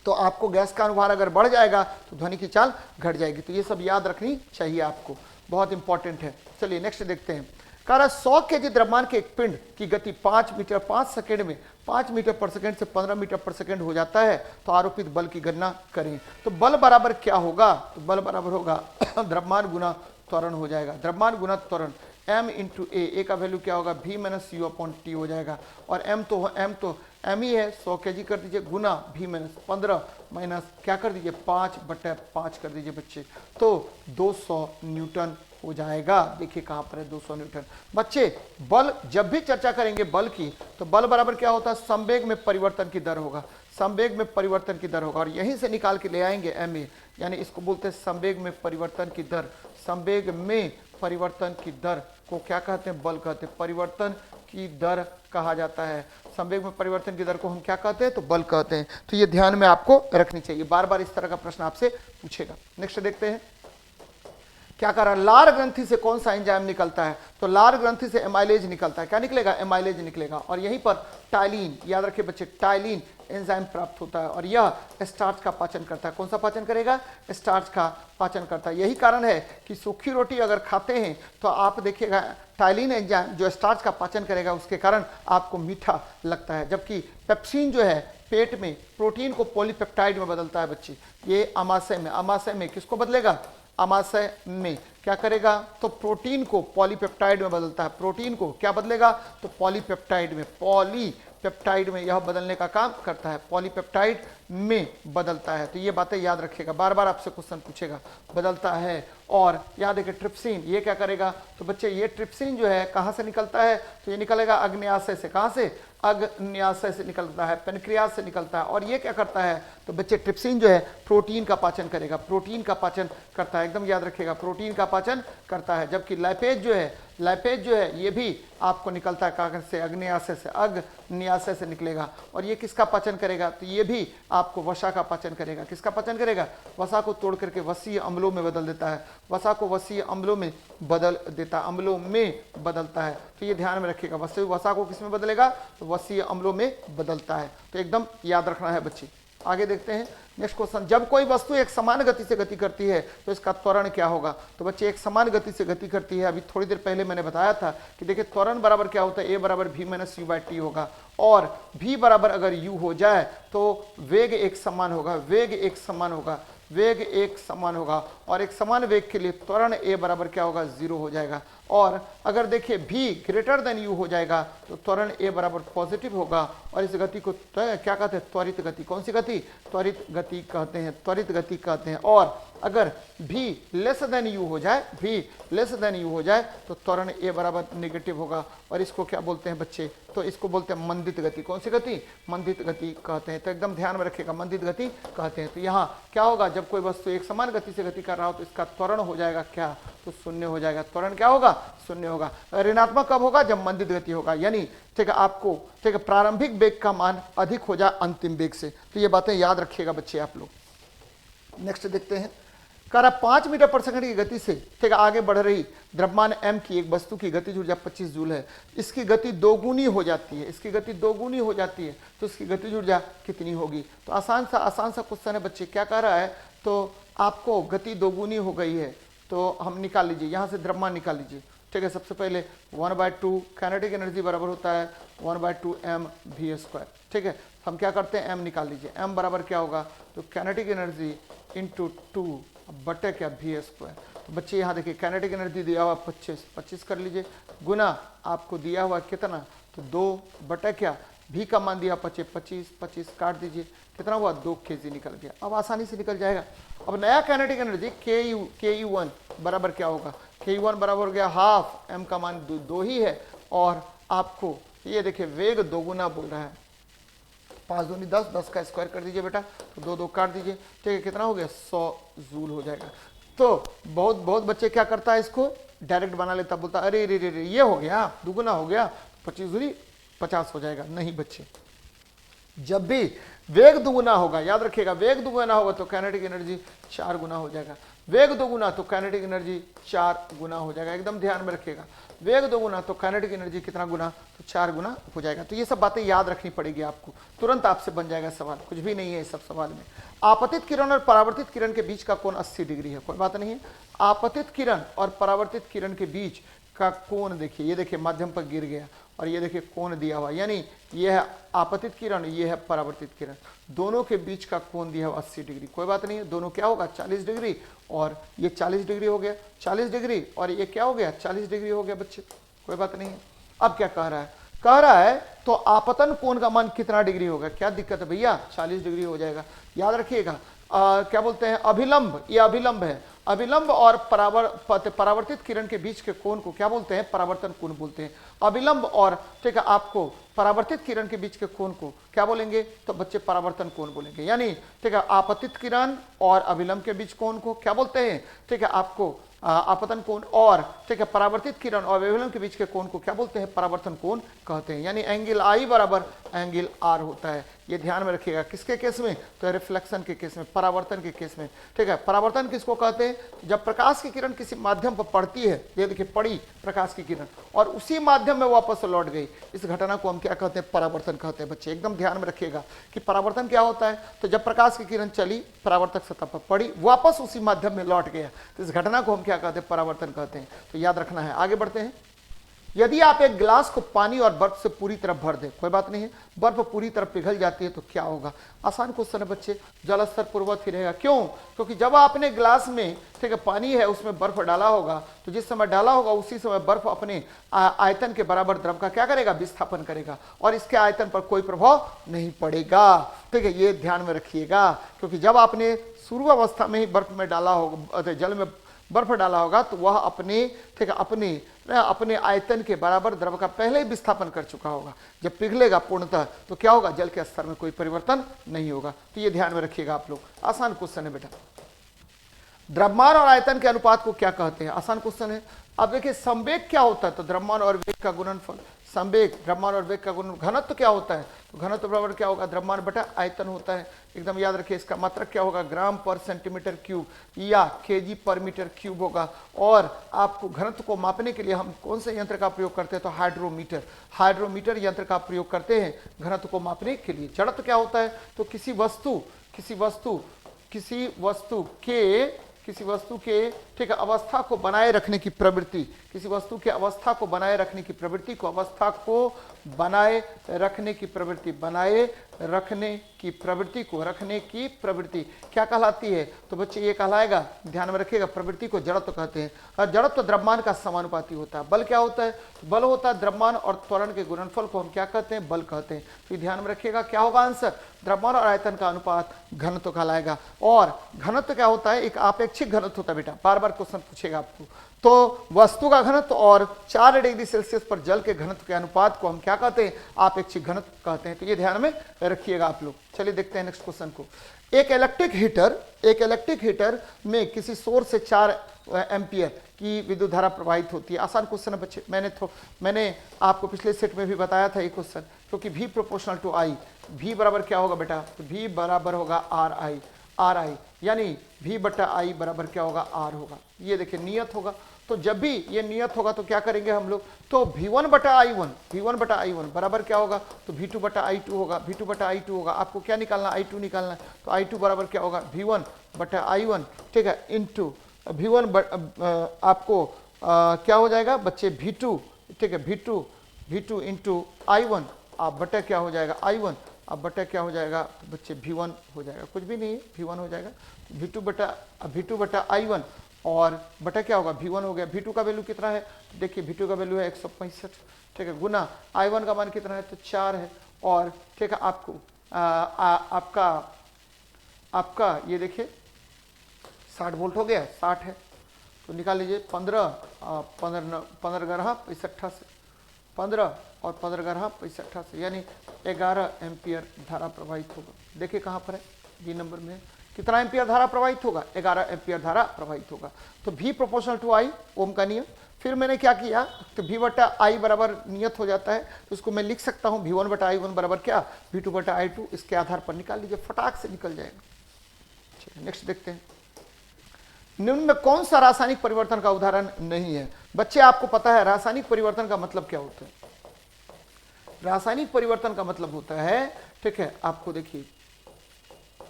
तो आपको गैस का अनुभार अगर बढ़ जाएगा तो ध्वनि की चाल घट जाएगी। तो ये सब याद रखनी चाहिए आपको, बहुत इंपॉर्टेंट है। चलिए नेक्स्ट देखते हैं। कह रहा 100 केजी द्रव्यमान के एक पिंड की गति 5 मीटर 5 सेकेंड में 5 मीटर पर सेकेंड से 15 मीटर पर सेकेंड हो जाता है, तो आरोपित बल की गणना करें। तो बल बराबर क्या होगा, तो बल बराबर होगा द्रव्यमान गुना त्वरण हो जाएगा। द्रव्यमान गुना त्वरण m इंटू ए का वैल्यू क्या होगा, v minus you upon T हो जाएगा। और m तो m ही है, 100 केजी कर दीजिए, गुना v माइनस 15 माइनस क्या कर दीजिए 5/5 कर दीजिए बच्चे, तो 200 न्यूटन हो जाएगा। देखिए कहां पर है 200 न्यूटन। बच्चे बल जब भी चर्चा करेंगे बल की, तो बल बराबर क्या होता है, संवेग में परिवर्तन की दर होगा, संवेग में परिवर्तन की दर होगा। और यहीं से निकाल के ले आएंगे ma, यानी इसको बोलते हैं संवेग में परिवर्तन की दर। संवेग में परिवर्तन की दर को क्या कहते हैं, बल कहते हैं, परिवर्तन की दर कहा जाता है। संवेग में परिवर्तन की दर को हम क्या कहते हैं, तो बल कहते हैं। तो ये ध्यान में आपको रखनी चाहिए, बार बार इस तरह का प्रश्न आपसे पूछेगा। नेक्स्ट देखते हैं क्या कर रहा है, लार ग्रंथि से कौन सा एंजाइम निकलता है, तो लार ग्रंथि से एमाइलेज निकलता है। क्या निकलेगा, एमाइलेज निकलेगा। और यहीं पर टाइलिन, याद रखिए बच्चे, टाइलिन एंजाइम प्राप्त होता है और यह स्टार्च का पाचन करता है। कौन सा पाचन करेगा, स्टार्च का पाचन करता है। यही कारण है कि सूखी रोटी अगर खाते हैं तो आप देखिएगा टाइलिन एंजाइम जो स्टार्च का पाचन करेगा, उसके कारण आपको मीठा लगता है। जबकि पेप्सिन जो है पेट में प्रोटीन को पॉलीपेप्टाइड में बदलता है बच्चे। ये अमाशय में किसको बदलेगा, अमाशय में क्या करेगा, तो प्रोटीन को पॉलीपेप्टाइड में बदलता है। प्रोटीन को क्या बदलेगा, तो पॉलीपेप्टाइड में, पॉलीपेप्टाइड में यह बदलने का काम करता है, पॉलीपेप्टाइड में बदलता है। तो ये बातें याद रखिएगा, बार बार आपसे क्वेश्चन पूछेगा, बदलता है। और याद है कि ट्रिप्सिन ये क्या करेगा, तो बच्चे ये ट्रिप्सिन जो है कहाँ से निकलता है, तो ये निकलेगा अग्न्याशय से। कहाँ से, अग्न्याशय से निकलता है, पेनक्रियाज से निकलता है। और ये क्या करता है, तो बच्चे ट्रिप्सिन जो है प्रोटीन का पाचन करेगा, प्रोटीन का पाचन करता है, एकदम याद रखिएगा, प्रोटीन का पाचन करता है। जबकि लाइपेज जो है ये भी आपको निकलता है कागज से, अग्न्याशय से निकलेगा। और ये किसका पाचन करेगा, तो ये भी आपको वसा का पाचन करेगा। किसका पाचन करेगा, वसा को तोड़ करके वसीय अम्लों में बदल देता है, वसा को वसीय अम्लों में बदल देता है, अम्लों में बदलता है। तो ये ध्यान में रखिएगा, वसा को किस में बदलेगा, तो वसीय अम्लों में बदलता है। तो एकदम याद रखना है बच्चे। आगे देखते हैं नेक्स्ट क्वेश्चन। जब कोई वस्तु एक समान गति से गति करती है तो इसका त्वरण क्या होगा, तो बच्चे एक समान गति से गति करती है। अभी थोड़ी देर पहले मैंने बताया था कि देखिए त्वरण बराबर क्या होता है, a बराबर v minus you by T होगा। और v बराबर अगर u हो जाए तो वेग एक समान होगा, वेग एक समान होगा। वेग एक समान होगा और एक समान वेग के लिए त्वरण a बराबर क्या होगा 0 हो जाएगा। और अगर देखिए v ग्रेटर देन u हो जाएगा तो त्वरण a बराबर पॉजिटिव होगा और इस गति को क्या कहते हैं त्वरित गति। कौन सी गति? त्वरित गति कहते हैं, त्वरित गति कहते हैं। और अगर v लेस देन u हो जाए, v लेस देन u हो जाए तो त्वरण a बराबर नेगेटिव होगा और इसको क्या बोलते हैं बच्चे? तो इसको बोलते हैं मंदित गति। कौन सी गति? मंदित गति कहते हैं। तो एकदम ध्यान में रखिएगा, मंदित गति कहते हैं। तो यहाँ क्या होगा, जब कोई वस्तु एक समान गति से गति कर रहा हो तो इसका त्वरण हो जाएगा क्या? तो शून्य हो जाएगा। त्वरण क्या होगा? शून्य होगा। ऋणात्मक कब होगा? जब मंदित गति होगा, यानी ठीक है आपको ठीक है प्रारंभिक वेग का मान अधिक हो जाए अंतिम वेग से। तो ये बातें याद रखिएगा बच्चे आप लोग। नेक्स्ट देखते हैं, कह रहा 5 मीटर पर सेकंड की गति से ठीक है आगे बढ़ रही द्रव्यमान m की एक वस्तु की गतिज ऊर्जा 25 जूल है। इसकी गति दोगुनी हो जाती है, इसकी गति दोगुनी हो जाती है तो इसकी गतिज ऊर्जा कितनी होगी? तो आसान सा क्वेश्चन है बच्चे। क्या कह रहा है? तो आपको गति दोगुनी हो गई है तो हम निकाल लीजिए, यहाँ से द्रव्यमान निकाल लीजिए। ठीक है, सबसे पहले 1/2 काइनेटिक एनर्जी बराबर होता है 1/2 mv²। ठीक है, हम क्या करते हैं m निकाल लीजिए। m बराबर क्या होगा? तो काइनेटिक एनर्जी इंटू 2 बटे क्या v²। तो बच्चे यहाँ देखिए काइनेटिक एनर्जी दिया हुआ 25 कर लीजिए, गुना आपको दिया हुआ कितना? तो 2 बटे क्या v का मान दिया 25 काट दीजिए, कितना हुआ? 2 kg निकल गया। अब आसानी से निकल जाएगा। अब नया काइनेटिक एनर्जी Ku1 बराबर क्या होगा? Ku1 बराबर हो गया हाफ, m का मान 2 ही है और आपको ये देखिए वेग दोगुना बोल रहा है। 5 दूनी 10, 10 का स्क्वायर कर दीजिए बेटा, तो 2 काट दीजिए। ठीक है, कितना हो गया? 100 जूल हो जाएगा। तो बहुत बच्चे क्या करता है, इसको डायरेक्ट बना लेता, बोलता अरे रे रे रे ये हो गया दुगुना हो गया, 25 दूनी 50 हो जाएगा। नहीं बच्चे, जब भी वेग दुगुना होगा, याद रखिएगा वेग दुगुना होगा तो काइनेटिक एनर्जी 4 गुना हो जाएगा। वेग दोगुना तो काइनेटिक एनर्जी 4 गुना हो जाएगा। एकदम ध्यान में रखिएगा, वेग दोगुना तो काइनेटिक एनर्जी कितना गुना? तो 4 गुना हो जाएगा। तो ये सब बातें याद रखनी पड़ेगी आपको, तुरंत आपसे बन जाएगा सवाल, कुछ भी नहीं है इस सब सवाल में। आपतित किरण और परावर्तित किरण के बीच का कोण 80 डिग्री है, कोई बात नहीं है। आपतित किरण और परावर्तित किरण के बीच का कोण देखिए, ये देखिए माध्यम पर गिर गया और ये देखिए कोण दिया हुआ, यानी ये है आपतित किरण, ये है परावर्तित किरण, दोनों के बीच का कोण दिया हुआ 80 डिग्री। कोई बात नहीं है, दोनों क्या होगा? 40 डिग्री और ये 40 डिग्री हो गया, 40 डिग्री और ये क्या हो गया? 40 डिग्री हो गया बच्चे। कोई बात नहीं है। अब क्या कह रहा है? कह रहा है तो आपतन कोण का मान कितना डिग्री होगा? क्या दिक्कत है भैया? 40 डिग्री हो जाएगा। याद रखिएगा क्या बोलते हैं? अभिलंब, ये अभिलंब है। अभिलंब और परावर्तित किरण के बीच के कोण को क्या बोलते हैं? परावर्तन कोण बोलते हैं। अभिलंब और ठीक है आपको परावर्तित किरण के बीच के कोण को क्या बोलेंगे? तो बच्चे परावर्तन कोण बोलेंगे। यानी ठीक है आपतित किरण और अभिलंब के बीच कोण को क्या बोलते हैं? ठीक है आपको आपतन कोण, और ठीक है परावर्तित किरण और अभिलंब के बीच के कोण को क्या बोलते हैं? परावर्तन कोण कहते हैं। यानी एंगल आई बराबर एंगल आर होता है। ये ध्यान में रखिएगा। किसके केस में? तो रिफ्लेक्शन के केस में, परावर्तन के केस में। ठीक है, परावर्तन किसको कहते हैं? जब प्रकाश की किरण किसी माध्यम पर पड़ती है, ये देखिए पड़ी प्रकाश की किरण और उसी माध्यम में वापस लौट गई, इस घटना को हम क्या कहते हैं? परावर्तन कहते हैं। बच्चे एकदम ध्यान में रखिएगा कि परावर्तन क्या होता है। तो जब प्रकाश की किरण चली, परावर्तक सतह पर पड़ी, वापस उसी माध्यम में लौट गया, तो इस घटना को हम क्या कहते हैं? परावर्तन कहते हैं। तो याद रखना है। आगे बढ़ते हैं। यदि आप एक गिलास को पानी और बर्फ से पूरी तरह भर दें, कोई बात नहीं है, बर्फ पूरी तरह पिघल जाती है तो क्या होगा? आसान क्वेश्चन है बच्चे। जल स्तर पूर्ववत ही रहेगा। क्यों? क्योंकि जब आपने गिलास में ठीक है पानी है उसमें बर्फ डाला होगा, तो जिस समय डाला होगा उसी समय बर्फ अपने आयतन के बराबर द्रव का क्या करेगा? विस्थापन करेगा और इसके आयतन पर कोई प्रभाव नहीं पड़ेगा। ठीक है, ये ध्यान में रखिएगा। क्योंकि जब आपने शुरू अवस्था में ही बर्फ में डाला होगा, जल में बर्फ डाला होगा, तो वह अपने ठीक है अपने आयतन के बराबर द्रव का पहले ही विस्थापन कर चुका होगा। जब पिघलेगा पूर्णतः तो क्या होगा? जल के स्तर में कोई परिवर्तन नहीं होगा। तो ये ध्यान में रखिएगा आप लोग। आसान क्वेश्चन है बेटा। द्रव्यमान और आयतन के अनुपात को क्या कहते हैं? आसान क्वेश्चन है। अब देखिए संवेग क्या होता है? तो द्रव्यमान और वेग का गुणनफल। संवेग द्रव्यमान और वेग का गुणन। घनत्व क्या होता है? तो घनत्व बराबर क्या होगा? द्रव्यमान बटा आयतन होता है। एकदम याद रखिए। इसका मात्रक क्या होगा? ग्राम पर सेंटीमीटर क्यूब या केजी पर मीटर क्यूब होगा। और आपको घनत्व को मापने के लिए हम कौन से यंत्र का प्रयोग करते हैं? तो हाइड्रोमीटर। हाइड्रोमीटर यंत्र का प्रयोग करते हैं घनत्व को मापने के लिए। जड़त्व क्या होता है? तो किसी वस्तु के किसी वस्तु के, ठीक है, अवस्था को बनाए रखने की प्रवृत्ति, किसी वस्तु के अवस्था को बनाए रखने की प्रवृत्ति को, अवस्था को बनाए रखने की प्रवृत्ति, बनाए रखने की प्रवृत्ति को, रखने की प्रवृत्ति क्या कहलाती है? तो बच्चे ये कहलाएगा, ध्यान में रखिएगा, प्रवृत्ति को जड़त्व कहते हैं। और जड़त्व द्रव्यमान का समानुपाती होता है। बल क्या होता है? बल होता है द्रव्यमान और त्वरण के गुणनफल को हम क्या कहते हैं? बल कहते हैं। तो ध्यान में रखिएगा, क्या होगा आंसर? द्रव्यमान और आयतन का अनुपात घनत्व कहलाएगा। और घनत्व क्या होता है? एक आपेक्षिक घनत्व होता है बेटा, बार बार क्वेश्चन पूछेगा आपको। तो वस्तु का घनत्व और 4 डिग्री सेल्सियस पर जल के घनत्व के अनुपात को हम क्या कहते हैं? आपेक्षिक घनत्व कहते हैं। तो ये ध्यान में रखिएगा आप लोग। चलिए देखते हैं नेक्स्ट क्वेश्चन को। एक इलेक्ट्रिक हीटर में किसी सोर्स से 4 एम्पियर की विद्युत धारा प्रवाहित होती है। आसान क्वेश्चन है बच्चे, मैंने आपको पिछले सेट में भी बताया था ये क्वेश्चन, क्योंकि V proportional to I, V बराबर क्या होगा बेटा? तो V बराबर होगा RI, यानी V बटा I बराबर क्या होगा? R होगा। ये देखिए नियत होगा। तो जब भी ये नियत होगा तो क्या करेंगे हम लोग? तो V1 बटा I1 बराबर क्या होगा? तो V2 बटा I2 होगा। आपको क्या निकालना? I2 निकालना है। तो I2 बराबर क्या होगा? V1 बटा I1, ठीक है, इंटू V1 आपको क्या हो जाएगा बच्चे? V2, ठीक है, V2 इंटू I1 आप बटा क्या हो जाएगा? I1 अब बटा क्या हो जाएगा बच्चे? V1 हो जाएगा, कुछ भी नहीं है, V1 हो जाएगा। V2 बटा I1 और बटा क्या होगा? V1 हो गया। V2 का वैल्यू कितना है? देखिए V2 का वैल्यू है 165, ठीक है, गुना I1 का मान कितना है? तो 4 है। और ठीक है, आपको आपका ये देखिए 60 वोल्ट हो गया, 60 है तो निकाल लीजिए। 15 गरहा 65 से 15 और 15 गरहा 65 से, यानी 11 एम्पियर धारा प्रवाहित होगा। देखिए कहाँ पर है? बी नंबर में कितना एम्पियर धारा प्रवाहित होगा? 11 एम्पियर धारा प्रवाहित होगा। तो V प्रोपोर्शनल टू I, ओम का नियम। फिर मैंने क्या किया? तो V बटा I बराबर नियत हो जाता है, तो इसको मैं लिख सकता हूँ V1 बटा I1 बराबर क्या? V2 बटा I2। इसके आधार पर निकाल लीजिए, फटाक से निकल जाएगा। ठीक है, नेक्स्ट देखते हैं। निम्न में कौन सा रासायनिक परिवर्तन का उदाहरण नहीं है? बच्चे आपको पता है रासायनिक परिवर्तन का मतलब क्या होता है? रासायनिक परिवर्तन का मतलब होता है, ठीक है, आपको देखिए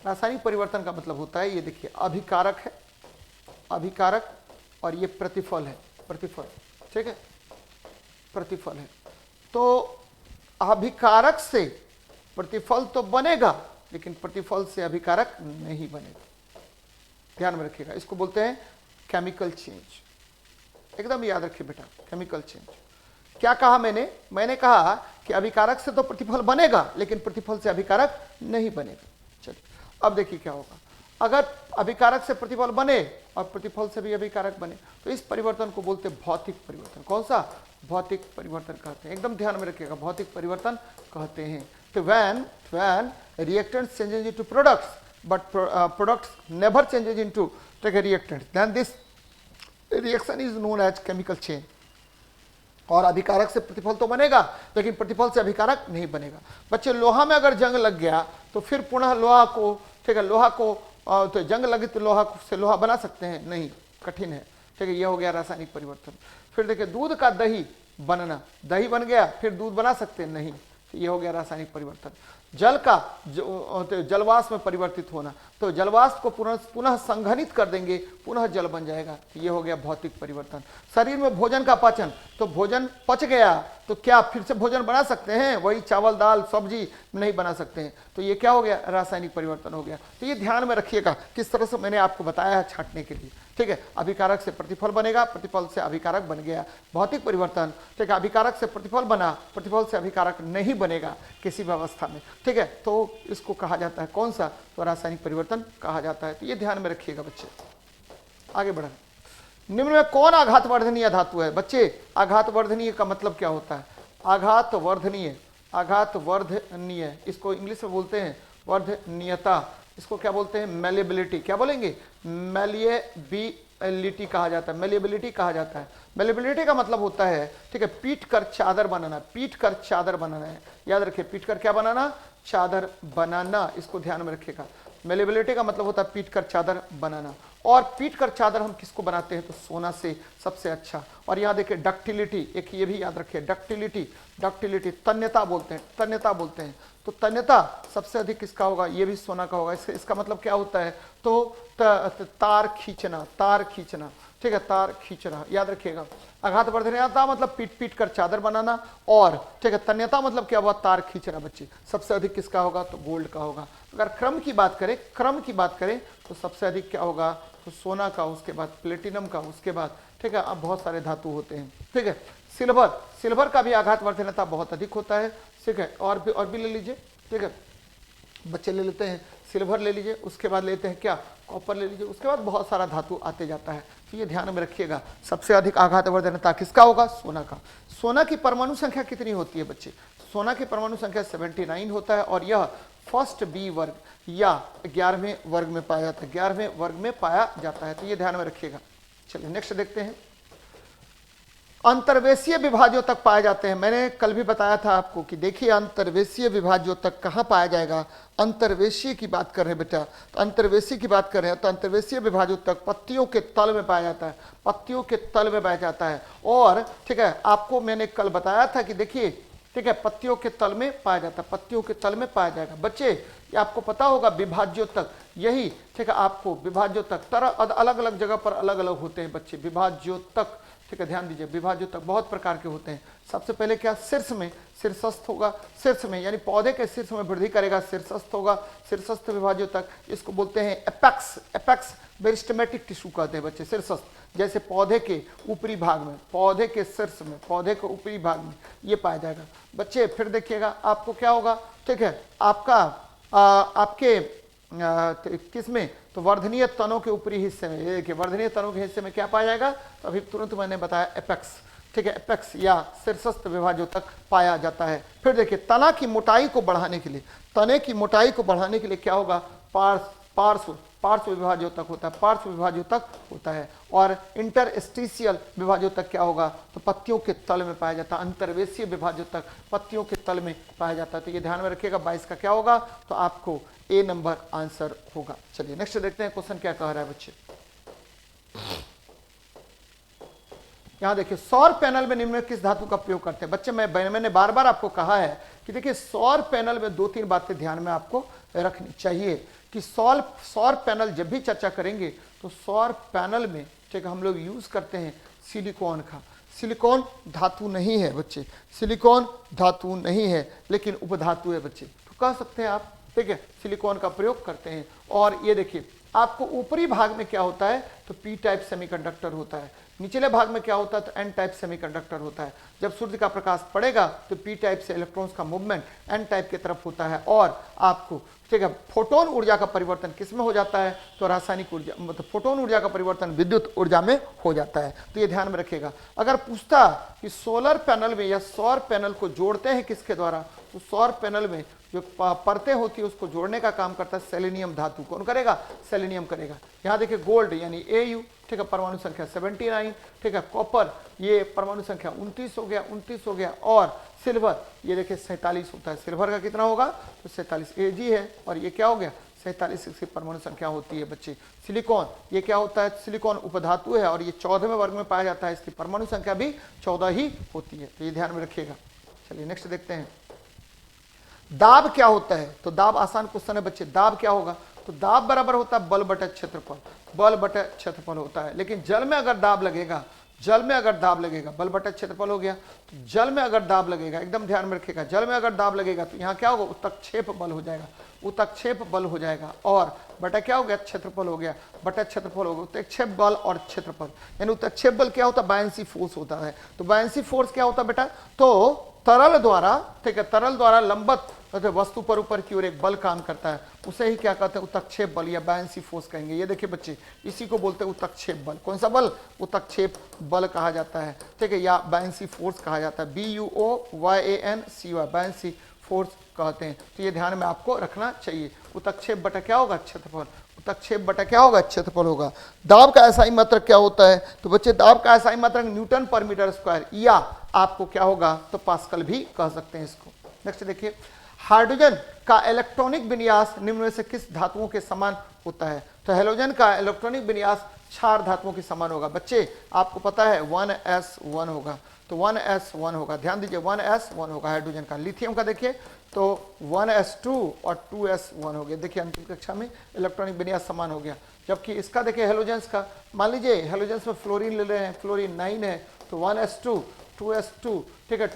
रासायनिक परिवर्तन का मतलब होता है, ये देखिए अभिकारक है, अभिकारक, और ये प्रतिफल है, प्रतिफल, ठीक है, प्रतिफल है। तो अभिकारक से प्रतिफल तो बनेगा, लेकिन प्रतिफल से अभिकारक नहीं बनेगा। ध्यान में रखिएगा, इसको बोलते हैं केमिकल चेंज। एकदम याद रखिए बेटा, केमिकल चेंज। क्या कहा मैंने कहा कि अभिकारक से तो प्रतिफल बनेगा, लेकिन प्रतिफल से अभिकारक नहीं बनेगा। चलिए अब देखिए क्या होगा। अगर अभिकारक से प्रतिफल बने और प्रतिफल से भी अभिकारक बने, तो इस परिवर्तन को बोलते हैं भौतिक परिवर्तन। कौन सा? भौतिक परिवर्तन कहते हैं। एकदम ध्यान में रखिएगा, भौतिक परिवर्तन कहते हैं। तो when reactants changes into products, but products never changes into reactants, then this reaction is known as chemical change। और अभिकारक से प्रतिफल तो बनेगा, लेकिन प्रतिफल से अभिकारक नहीं बनेगा। बच्चे लोहा में अगर जंग लग गया तो फिर पुनः लोहा को, ठीक है, लोहा को तो जंग लगी तो लोहा से लोहा बना सकते हैं? नहीं, कठिन है। ठीक है, ये हो गया रासायनिक परिवर्तन। फिर देखिए दूध का दही बनना, दही बन गया, फिर दूध बना सकते हैं? नहीं, तो ये हो गया रासायनिक परिवर्तन। जल का जलवाष्प में परिवर्तित होना, तो जलवाष्प को पुनः संघनित कर देंगे, पुनः जल बन जाएगा, ये हो गया भौतिक परिवर्तन। शरीर में भोजन का पाचन, तो भोजन पच गया तो क्या फिर से भोजन बना सकते हैं? वही चावल दाल सब्जी नहीं बना सकते हैं, तो ये क्या हो गया? रासायनिक परिवर्तन हो गया। तो ये ध्यान में रखिएगा, किस तरह से मैंने आपको बताया है छांटने के लिए। ठीक है, अभिकारक से प्रतिफल बनेगा, प्रतिफल से अभिकारक बन गया, भौतिक परिवर्तन। ठीक है, अभिकारक से प्रतिफल बना, प्रतिफल से अभिकारक नहीं बनेगा किसी भी अवस्था में। ठीक है, तो इसको कहा जाता है कौन सा? तो रासायनिक परिवर्तन कहा जाता है। तो ये ध्यान में रखिएगा बच्चे। आगे बढ़े, निम्न में कौन आघातवर्धनीय धातु है? बच्चे आघातवर्धनीय का मतलब क्या होता है? आघातवर्धनीय, आघातवर्धनीय, इसको इंग्लिश में बोलते हैं वर्धनीयता, इसको क्या बोलते हैं? मेलिएबिलिटी। क्या बोलेंगे? मेलिएबिलिटी कहा जाता है, मेलिएबिलिटी कहा जाता है। मेलिएबिलिटी का मतलब होता है, ठीक है, पीट कर चादर बनाना, पीट कर चादर बनाना है। याद रखिए, पीट कर क्या बनाना? चादर बनाना, इसको ध्यान में रखिएगा। मेलिएबिलिटी का मतलब होता है पीट कर चादर बनाना। और पीट कर चादर हम किसको बनाते हैं, तो सोना से सबसे अच्छा। और यहाँ देखिए डक्टिलिटी, एक ये भी याद रखिए, डक्टिलिटी, डक्टिलिटी तन्यता बोलते हैं, तन्यता बोलते हैं। तो तन्यता सबसे अधिक किसका होगा, ये भी सोना का होगा। इसका मतलब क्या होता है, तो तार खींचना, तार खींचना, ठीक है, तार खींचना याद रखिएगा। आघातवर्धनता मतलब पीट पीट कर चादर बनाना, और ठीक है तन्यता मतलब क्या हुआ, तार खींचना बच्चे। सबसे अधिक किसका होगा, तो गोल्ड का होगा। अगर क्रम की बात करें, क्रम की बात करें तो सबसे अधिक क्या होगा, तो सोना का, उसके बाद प्लेटिनम का, उसके बाद ठीक है अब बहुत सारे धातु होते हैं, ठीक है। सिल्वर, सिल्वर का भी आघातवर्धनता बहुत अधिक होता है, ठीक है। और भी ले लीजिए, ठीक है बच्चे, ले लेते हैं सिल्वर ले लीजिए, उसके बाद लेते हैं क्या, कॉपर ले लीजिए, उसके बाद बहुत सारा धातु आते जाता है। तो ये ध्यान में रखिएगा, सबसे अधिक आघातवर्धनता किसका होगा, सोना का। सोना की परमाणु संख्या कितनी होती है बच्चे, सोना की परमाणु संख्या 79 होता है, और यह फर्स्ट बी वर्ग या 11वें वर्ग में पाया जाता है, 11वें वर्ग में पाया जाता है। तो ये ध्यान में रखिएगा। चलिए नेक्स्ट देखते हैं। अंतर्वेशीय विभाज्यों तक पाए जाते हैं। मैंने कल भी बताया था आपको कि देखिए अंतर्वेशीय विभाज्यों तक कहाँ पाया जाएगा, अंतर्वेशीय की बात कर रहे हैं बेटा, तो अंतर्वेशीय की बात कर रहे हैं, तो अंतर्वेशीय विभाज्यों तक पत्तियों के तल में पाया जाता है, पत्तियों के तल में पाया जाता है। और ठीक है आपको मैंने कल बताया था कि देखिए ठीक है पत्तियों के तल में पाया जाता है, पत्तियों के तल में पाया जाएगा। बच्चे ये आपको पता होगा विभाज्यों तक, यही ठीक है आपको विभाज्यों तक तरह अलग अलग जगह पर अलग अलग होते हैं बच्चे, विभाज्यों तक, ठीक है ध्यान दीजिए। विभाज्यों तक बहुत प्रकार के होते हैं। सबसे पहले क्या, शीर्ष में शीर्षस्थ होगा, शीर्ष में यानी पौधे के शीर्ष में वृद्धि करेगा, शीर्षस्थ होगा, शीर्षस्थ विभाज्यों तक। इसको बोलते हैं एपेक्स, एपेक्स मेरिस्टेमेटिक टिश्यू कहते हैं बच्चे, शीर्षस्थ। जैसे पौधे के ऊपरी भाग में, पौधे के शीर्ष में, पौधे के ऊपरी भाग में ये पाया जाएगा बच्चे। फिर देखिएगा आपको क्या होगा, ठीक है आपका आपके किस में, तो वर्धनीय तनों के ऊपरी हिस्से में, ये देखिए वर्धनीय तनों के हिस्से में क्या पाया जाएगा, तो अभी तुरंत मैंने बताया एपेक्स, ठीक है एपेक्स या शीर्षस्थ विभाज्यों तक पाया जाता है। फिर देखिए तना की मोटाई को बढ़ाने के लिए, तने की मोटाई को बढ़ाने के लिए क्या होगा, पार्श्व पार्श्व विभाज्यों तक होता है, पार्श्व विभाज्यों तक होता है। और इंटरस्टिशियल विभाज्यों तक क्या होगा, तो पत्तियों के तल में पाया जाता है। अंतर्वेशीय विभाज्यों तक पत्तियों के तल में पाया जाता है। तो ये ध्यान में रखिएगा, 22 का क्या होगा, तो आपको ए नंबर आंसर होगा। चलिए नेक्स्ट देखते हैं क्वेश्चन क्या कह रहा है बच्चे। यहां देखिए सौर पैनल में निम्न में किस धातु का प्रयोग करते हैं बच्चे। मैंने बार बार आपको कहा है कि देखिए सौर पैनल में 2-3 बातें ध्यान में आपको रखनी चाहिए कि सौर पैनल जब भी चर्चा करेंगे तो सौर पैनल में ठीक हम लोग यूज करते हैं सिलिकॉन का। सिलिकॉन धातु नहीं है बच्चे, सिलिकॉन धातु नहीं है लेकिन उपधातु है बच्चे, तो कह सकते हैं आप, ठीक है सिलिकॉन का प्रयोग करते हैं। और ये देखिए आपको ऊपरी भाग में क्या होता है, तो पी टाइप सेमीकंडक्टर होता है, निचले भाग में क्या होता है, तो एन टाइप सेमीकंडक्टर होता है। जब सूर्य का प्रकाश पड़ेगा तो पी टाइप से इलेक्ट्रॉन्स का मूवमेंट एन टाइप की तरफ होता है, और आपको ठीक है फोटोन ऊर्जा का परिवर्तन किस में हो जाता है, तो रासायनिक ऊर्जा, मतलब फोटोन ऊर्जा का परिवर्तन विद्युत ऊर्जा में हो जाता है। तो ये ध्यान में रखिएगा। अगर पूछता कि सोलर पैनल में या सौर पैनल को जोड़ते हैं किसके द्वारा, तो सौर पैनल में जो परतें होती है उसको जोड़ने का काम करता है सेलेनियम धातु। कौन करेगा, सेलेनियम करेगा। यहाँ देखिए गोल्ड यानी Au, ठीक है परमाणु संख्या 79, ठीक है कॉपर ये परमाणु संख्या 29 हो गया, 29 हो गया। और सिल्वर ये देखिए 47 होता है। सिल्वर का कितना होगा, तो 47 Ag है, और ये क्या हो गया 47 इसकी परमाणु संख्या होती है बच्चे। सिलिकॉन ये क्या होता है, सिलिकॉन उपधातु है और ये 14वें वर्ग में पाया जाता है, इसकी परमाणु संख्या भी 14 ही होती है। तो ये ध्यान में रखिएगा। चलिए नेक्स्ट देखते हैं। दाब क्या होता है, तो दाब आसान क्वेश्चन है बच्चे। दाब क्या होगा, तो दाब बराबर होता है बल बटा क्षेत्रफल, बल बटा क्षेत्रफल होता है। लेकिन जल में अगर दाब लगेगा, जल में अगर दाब लगेगा, बल बटा क्षेत्रफल हो गया, तो जल में अगर दाब लगेगा, एकदम ध्यान में रखिएगा, जल में अगर दाब लगेगा तो यहाँ क्या होगा, उत्तक्षेप बल हो जाएगा, उत्तक्षेप बल हो जाएगा। और बटा क्या हो गया, क्षेत्रफल हो गया, बटा क्षेत्रफल हो गया। उत्तक्षेप बल और क्षेत्रफल यानी उत्तक्षेप बल क्या होता है, बायंसी फोर्स होता है। तो बायंसी फोर्स क्या होता है बेटा, तो तरल द्वारा, ठीक है तरल द्वारा लंबत वस्तु पर ऊपर की ओर एक बल काम करता है, उसे ही क्या कहते हैं, उत्तक्षेप बल या बायंसी फोर्स कहेंगे। ये देखिए बच्चे इसी को बोलते हैं उत्तक्षेप बल। कौन सा बल, उत्तक्षेप बल कहा जाता है, ठीक है या बायंसी फोर्स कहा जाता है। BUOYANCY बायंसी फोर्स कहते हैं। तो ये ध्यान में आपको रखना चाहिए। उत्तक्षेप बटा क्या होगा, क्षेत्रफल, उत्तक्षेप बटा क्या होगा, क्षेत्रफल होगा। दाब का एसआई मात्रक क्या होता है, तो बच्चे दाब का एसआई मात्रक न्यूटन पर मीटर स्क्वायर, या आपको क्या होगा, तो पास्कल भी कह सकते हैं इसको। नेक्स्ट देखिए, हाइड्रोजन का इलेक्ट्रॉनिक विन्यास निम्न में से किस धातुओं के समान होता है, तो हेलोजन का इलेक्ट्रॉनिक विन्यास क्षार धातुओं के समान होगा। बच्चे आपको पता है 1s1 होगा, तो 1s1 होगा, ध्यान दीजिए 1s1 होगा हाइड्रोजन का। लिथियम का देखिए तो 1s2 और 2s1 हो गया। देखिए अंतिम कक्षा में इलेक्ट्रॉनिक विन्यास समान हो गया। जबकि इसका देखिए हेलोजेंस का, मान लीजिए हेलोजेंस में फ्लोरीन ले रहे हैं, फ्लोरीन 9 है तो 1s2 2s2, ठीक है,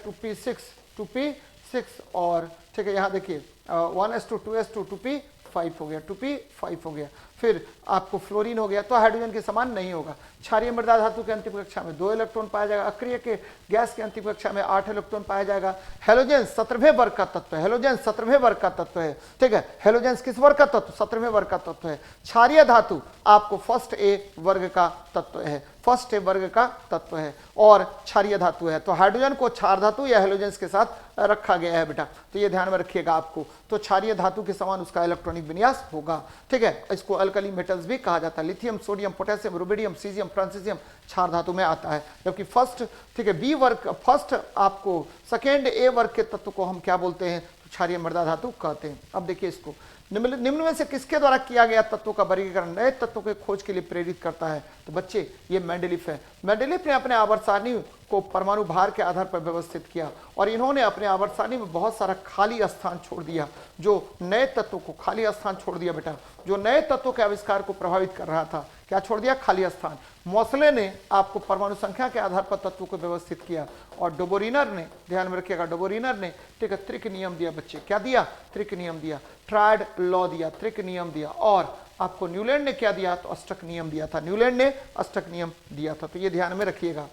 2p6 और ठीक है यहाँ देखिए 1s2 2s2 2p5 हो गया, 2p5 हो गया। फिर आपको फ्लोरीन हो गया, तो हाइड्रोजन के समान नहीं होगा। क्षारीय मृदा धातु के अंतिम कक्षा में 2 इलेक्ट्रॉन पाया जाएगा। अक्रिय के गैस के अंतिम कक्षा में 8 इलेक्ट्रॉन पाया जाएगा। हेलोजन 17वें वर्ग का तत्व है, हेलोजन 17वें वर्ग का तत्व है, ठीक है। हेलोजन किस वर्ग का तत्व? 17वें वर्ग का तत्व है। क्षारीय धातु आपको फर्स्ट ए वर्ग का तत्व है, फर्स्ट ए वर्ग का तत्व है और क्षारीय धातु है। तो हाइड्रोजन को क्षार धातु या हेलोजन के साथ रखा गया है बेटा, तो ये ध्यान में रखिएगा आपको। तो क्षारीय धातु के समान उसका इलेक्ट्रॉनिक विन्यास होगा, ठीक है। इसको अल्कली मेटल्स भी कहा जाता है। Lithium, sodium, potassium, rubidium, caesium, francium क्षार धातु में आता है। जबकि फर्स्ट, ठीक है, बी वर्ग, फर्स्ट आपको सेकेंड ए वर्ग के तत्व को हम क्या बोलते हैं? तो क्षारीय मृदा धातु कहते हैं। अब देखिए इसको, निम्न में से किसके द्वारा किया गया तत्वों का वर्गीकरण नए तत्वों के खोज के लिए प्रेरित करता है? तो बच्चे ये मेंडेलीफ है। मेंडेलीफ ने अपने आवर्त सारणी को परमाणु भार के आधार पर व्यवस्थित किया और इन्होंने अपने आवर्त सारणी में बहुत सारा खाली स्थान छोड़ दिया, जो नए तत्वों को खाली स्थान छोड़ दिया बेटा, जो नए तत्वों के आविष्कार को प्रभावित कर रहा था। क्या छोड़ दिया? खाली स्थान। मोसले ने आपको परमाणु संख्या के आधार पर तत्वों को व्यवस्थित किया और डोबोरिनर ने, ध्यान में रखिएगा, डोबोरिनर ने, ठीक है, त्रिक नियम दिया बच्चे। क्या दिया? त्रिक नियम दिया, ट्रायड लॉ दिया, त्रिक नियम दिया। और आपको न्यूलैंड ने क्या दिया? तो अष्टक नियम दिया था, न्यूलैंड ने अष्टक नियम दिया था। तो ये ध्यान में रखिएगा।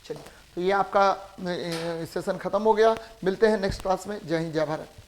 चलिए, तो ये आपका सेशन खत्म हो गया। मिलते हैं नेक्स्ट क्लास में। जय हिंद, जय भारत।